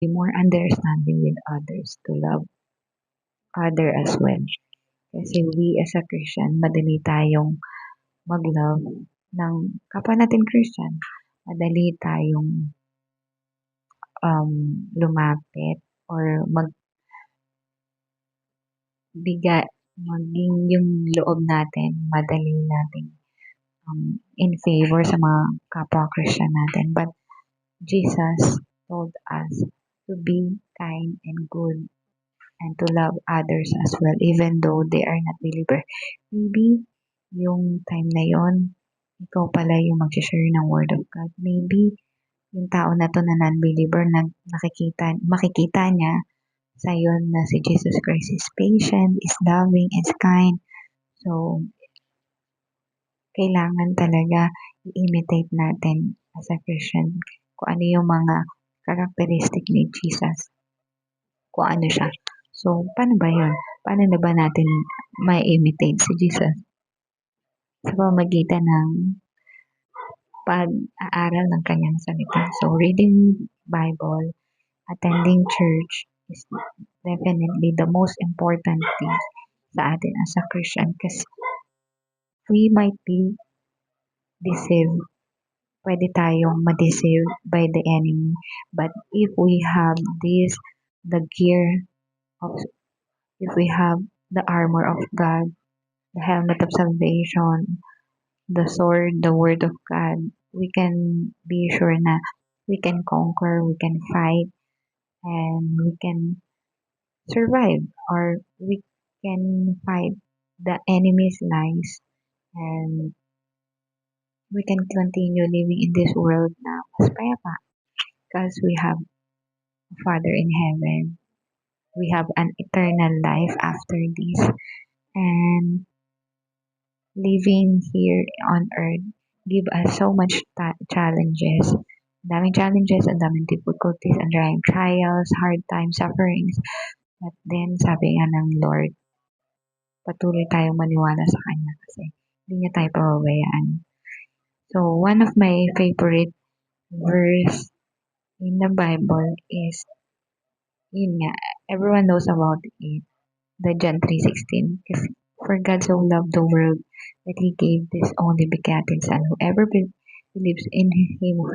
be more understanding with others, to love other as well. Kasi we as a Christian, madali tayong mag-love ng kapwa natin Christian. Madali tayong lumapit or magbigay, maging yung loob natin, madali natin in favor sa mga kapwa Christian natin. But Jesus told us to be kind and good and to love others as well, even though they are not believer. Maybe yung time na yon, ikaw pala yung mag-share ng word of God. Maybe yung tao na to na non-believer na makikita niya sa yon na si Jesus Christ is patient, is loving, is kind. So, kailangan talaga i-imitate natin as a Christian kung ano yung mga characteristic ni Jesus, kung ano siya. So, paano ba yun? Paano na ba natin ma-imitate si Jesus? Sa pamamagitan ng pag-aaral ng kanyang salita. So, reading Bible, attending church is definitely the most important thing sa atin as a Christian, kasi we might be deceived. Pwede tayong ma-deceive by the enemy. But if we have the gear of, if we have the armor of God, the helmet of salvation, the sword, the word of God, we can be sure na we can conquer, we can fight, and we can survive, or we can fight the enemy's lies, and we can continue living in this world na mas payapa because we have a Father in heaven. We have an eternal life after this, and living here on earth give us so much challenges. Daming challenges, ang daming difficulties, ang daming trials, hard times, sufferings. But then, sabi nga ng Lord, patuloy tayong maniwala sa Kanya kasi hindi niya tayo pababayaan. So, one of my favorite verse in the Bible is, yun nga, everyone knows about it, the John 3:16. Kasi, for God so loved the world that He gave this only begotten Son, whoever believes in Him